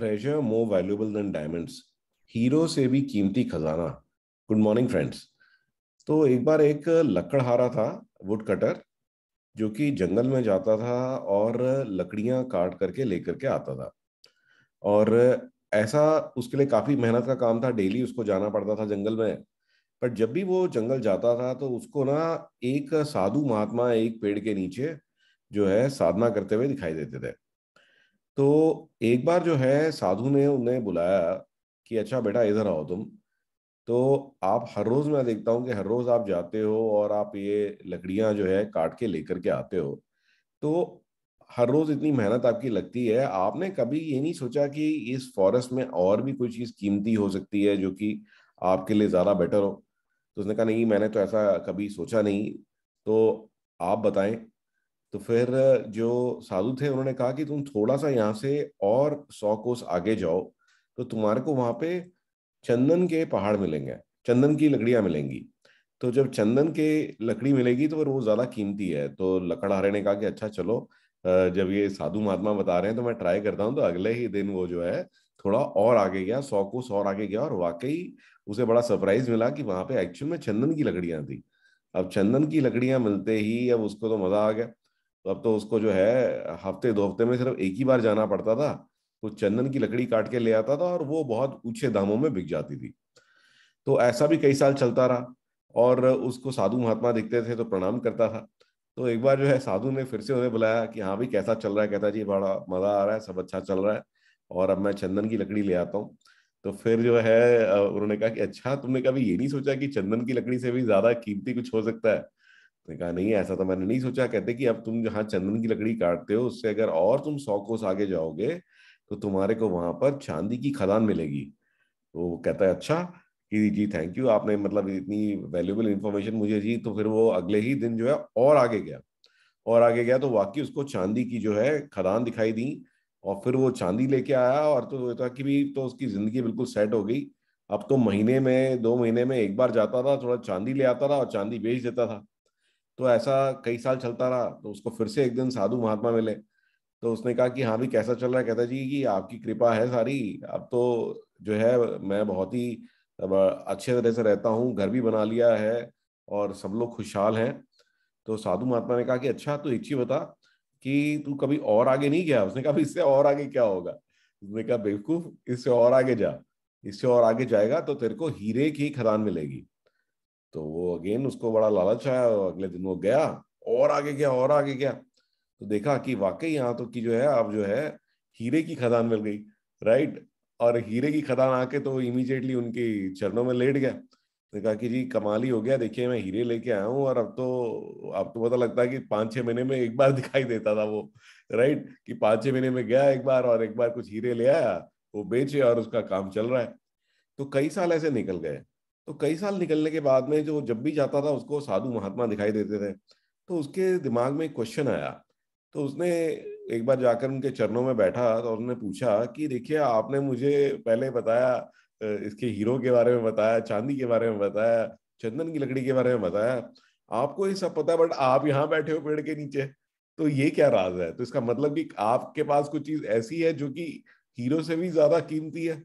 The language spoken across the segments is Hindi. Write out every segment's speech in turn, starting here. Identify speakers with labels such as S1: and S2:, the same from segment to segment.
S1: Treasure more valuable then diamonds, hero से भी कीमती खजाना। Good morning friends. तो एक बार एक लकड़हारा था, वुड कटर, जो कि जंगल में जाता था और लकड़ियां काट करके लेकर के आता था। और ऐसा उसके लिए काफी मेहनत का काम था, डेली उसको जाना पड़ता था जंगल में। पर जब भी वो जंगल जाता था तो उसको ना एक साधु महात्मा एक पेड़ के नीचे जो है साधना करते हुए दिखाई देते थे। तो एक बार जो है साधु ने उन्हें बुलाया कि अच्छा बेटा इधर आओ तुम। तो आप हर रोज, मैं देखता हूँ कि हर रोज आप जाते हो और आप ये लकड़ियां जो है काट के लेकर के आते हो। तो हर रोज इतनी मेहनत आपकी लगती है, आपने कभी ये नहीं सोचा कि इस फॉरेस्ट में और भी कोई चीज कीमती हो सकती है जो कि आपके लिए ज्यादा बेटर हो? तो उसने कहा नहीं, मैंने तो ऐसा कभी सोचा नहीं। तो आप बताएं। तो फिर जो साधु थे उन्होंने कहा कि तुम थोड़ा सा यहाँ से और 100 कोस आगे जाओ, तो तुम्हारे को वहां पे चंदन के पहाड़ मिलेंगे, चंदन की लकड़ियां मिलेंगी। तो जब चंदन के लकड़ी मिलेगी तो फिर वो ज्यादा कीमती है। तो लकड़हारे ने कहा कि अच्छा चलो, जब ये साधु महात्मा बता रहे हैं तो मैं ट्राई करता हूँ। तो अगले ही दिन वो जो है थोड़ा और आगे गया, 100 कोस और आगे गया, और वाकई उसे बड़ा सरप्राइज मिला कि वहां पे एक्चुअल में चंदन की लकड़ियां थी। अब चंदन की लकड़ियां मिलते ही अब उसको तो मजा आ गया। तो अब तो उसको जो है हफ्ते 2 हफ्ते में सिर्फ एक ही बार जाना पड़ता था। वो चंदन की लकड़ी काट के ले आता था और वो बहुत ऊंचे दामों में बिक जाती थी। तो ऐसा भी कई साल चलता रहा। और उसको साधु महात्मा दिखते थे तो प्रणाम करता था। तो एक बार जो है साधु ने फिर से उन्हें बुलाया कि हाँ भाई कैसा चल रहा है। कहता जी बड़ा मजा आ रहा है, सब अच्छा चल रहा है, और अब मैं चंदन की लकड़ी ले आता हूँ। तो फिर जो है उन्होंने कहा कि अच्छा तुमने कभी ये नहीं सोचा कि चंदन की लकड़ी से भी ज्यादा कीमती कुछ हो सकता है? उसने कहा नहीं, ऐसा तो मैंने नहीं सोचा। कहते कि अब तुम जहाँ चंदन की लकड़ी काटते हो उससे अगर और तुम 100 कोस आगे जाओगे तो तुम्हारे को वहां पर चांदी की खदान मिलेगी। तो वो कहता है अच्छा कि जी थैंक यू, आपने मतलब इतनी वैल्यूबल इंफॉर्मेशन मुझे दी। तो फिर वो अगले ही दिन जो है और आगे गया, और आगे गया तो वाकई उसको चांदी की जो है खदान दिखाई दी। और फिर वो चांदी लेके आया, और तो ये था कि भी तो उसकी जिंदगी बिल्कुल सेट हो गई। अब तो महीने में 2 महीने में एक बार जाता था, थोड़ा चांदी ले आता था और चांदी बेच देता था। तो ऐसा कई साल चलता रहा। तो उसको फिर से एक दिन साधु महात्मा मिले। तो उसने कहा कि हाँ भी कैसा चल रहा है? कहता जी कि आपकी कृपा है सारी। अब तो जो है मैं बहुत ही अब अच्छे तरह से रहता हूँ, घर भी बना लिया है और सब लोग खुशहाल हैं। तो साधु महात्मा ने कहा कि अच्छा तू एक चीज बता कि तू कभी और आगे नहीं गया? उसने कहा इससे और आगे क्या होगा? उसने कहा बेवकूफ, इससे और आगे जा। इससे और आगे जाएगा तो तेरे को हीरे की खदान मिलेगी। तो वो अगेन उसको बड़ा लालच आया और अगले दिन वो गया, और आगे गया और आगे गया। तो देखा कि वाकई यहाँ तो की जो है अब जो है हीरे की खदान मिल गई। राइट। और हीरे की खदान आके तो इमीडिएटली उनके चरणों में लेट गया। तो कहा कि जी कमाल ही हो गया, देखिए मैं हीरे लेके आया हूँ, और अब तो पता लगता है कि 5-6 महीने में एक बार दिखाई देता था वो। राइट, कि 5-6 महीने में गया एक बार और एक बार कुछ हीरे ले आया, वो बेचे और उसका काम चल रहा है। तो कई साल ऐसे निकल गए। तो कई साल निकलने के बाद में जो जब भी जाता था उसको साधु महात्मा दिखाई देते थे। तो उसके दिमाग में एक क्वेश्चन आया। तो उसने एक बार जाकर उनके चरणों में बैठा तो उन्होंने पूछा कि देखिए आपने मुझे पहले बताया, इसके हीरो के बारे में बताया, चांदी के बारे में बताया, चंदन की लकड़ी के बारे में बताया, आपको ये सब पता है, बट आप यहाँ बैठे हो पेड़ के नीचे। तो ये क्या राज है? तो इसका मतलब कि आपके पास कुछ चीज ऐसी है जो कि हीरो से भी ज्यादा कीमती है।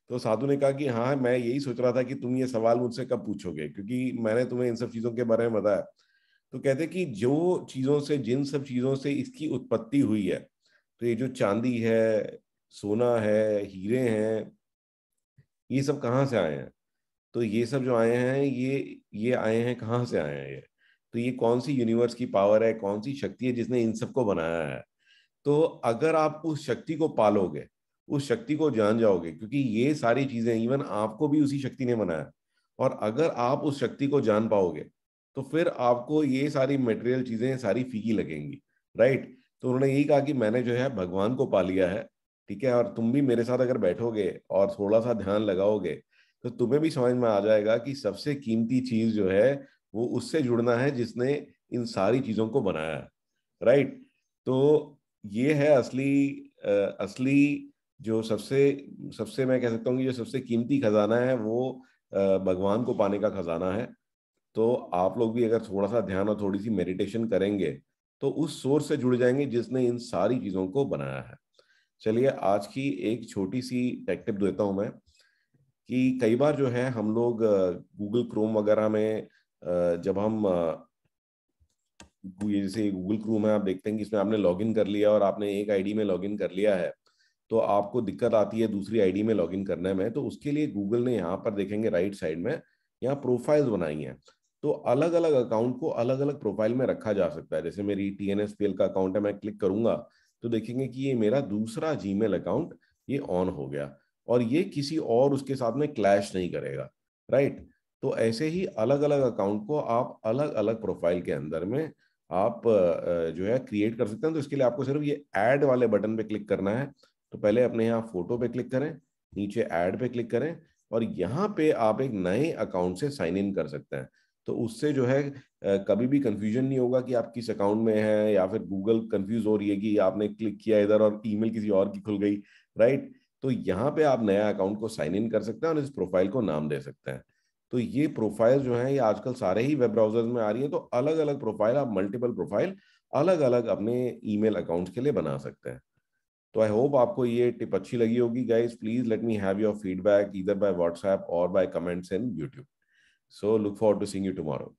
S1: तो साधु ने कहा कि हाँ मैं यही सोच रहा था कि तुम ये सवाल मुझसे कब पूछोगे, क्योंकि मैंने तुम्हें इन सब चीजों के बारे में बताया। तो कहते कि जो चीजों से, जिन सब चीजों से इसकी उत्पत्ति हुई है, तो ये जो चांदी है, सोना है, हीरे हैं, ये सब कहाँ से आए हैं? तो ये सब जो आए हैं ये आए हैं, कहाँ से आए हैं ये? तो ये कौन सी यूनिवर्स की पावर है, कौन सी शक्ति है जिसने इन सबको बनाया है? तो अगर आप उस शक्ति को पालोगे, उस शक्ति को जान जाओगे, क्योंकि ये सारी चीजें इवन आपको भी उसी शक्ति ने बनाया, और अगर आप उस शक्ति को जान पाओगे तो फिर आपको ये सारी मटेरियल चीजें सारी फीकी लगेंगी। राइट। तो उन्होंने यही कहा कि मैंने जो है भगवान को पा लिया है। ठीक है, और तुम भी मेरे साथ अगर बैठोगे और थोड़ा सा ध्यान लगाओगे तो तुम्हें भी समझ में आ जाएगा कि सबसे कीमती चीज जो है वो उससे जुड़ना है जिसने इन सारी चीजों को बनाया है। राइट। तो ये है असली जो सबसे सबसे मैं कह सकता हूँ कि जो सबसे कीमती खजाना है वो भगवान को पाने का खजाना है। तो आप लोग भी अगर थोड़ा सा ध्यान और थोड़ी सी मेडिटेशन करेंगे तो उस सोर्स से जुड़ जाएंगे जिसने इन सारी चीजों को बनाया है। चलिए आज की एक छोटी सी टेक टिप देता हूं मैं, कि कई बार जो है हम लोग गूगल क्रोम वगैरह में जब हम ये जैसे गूगल क्रोम है, आप देखते हैं कि इसमें आपने लॉगिन कर लिया और आपने एक आईडी में लॉगिन कर लिया है, तो आपको दिक्कत आती है दूसरी आईडी में लॉगिन करने में। तो उसके लिए गूगल ने यहाँ पर देखेंगे राइट साइड में, यहाँ प्रोफाइल्स बनाई हैं। तो अलग अलग अकाउंट को अलग अलग प्रोफाइल में रखा जा सकता है। जैसे मेरी TNSPL का अकाउंट है, मैं क्लिक करूंगा तो देखेंगे कि ये मेरा दूसरा जीमेल अकाउंट ये ऑन हो गया, और ये किसी और उसके साथ में क्लैश नहीं करेगा, राइट। तो ऐसे ही अलग अलग अकाउंट को आप अलग अलग प्रोफाइल के अंदर में आप जो है क्रिएट कर सकते हैं। तो इसके लिए आपको सिर्फ ये ऐड वाले बटन पे क्लिक करना है। तो पहले अपने यहाँ फोटो पे क्लिक करें, नीचे ऐड पे क्लिक करें, और यहाँ पे आप एक नए अकाउंट से साइन इन कर सकते हैं। तो उससे जो है कभी भी कंफ्यूजन नहीं होगा कि आप किस अकाउंट में हैं, या फिर गूगल कंफ्यूज हो रही है कि आपने क्लिक किया इधर और ईमेल किसी और की खुल गई, राइट। तो यहाँ पे आप नया अकाउंट को साइन इन कर सकते हैं और इस प्रोफाइल को नाम दे सकते हैं। तो ये प्रोफाइल जो है ये आजकल सारे ही वेब ब्राउजर्स में आ रही है। तो अलग अलग प्रोफाइल, आप मल्टीपल प्रोफाइल अलग अलग अपने ईमेल अकाउंट्स के लिए बना सकते हैं। तो आई होप आपको ये टिप अच्छी लगी होगी guys. Please let me have your feedback either by WhatsApp or by comments in YouTube. So look forward to seeing you tomorrow.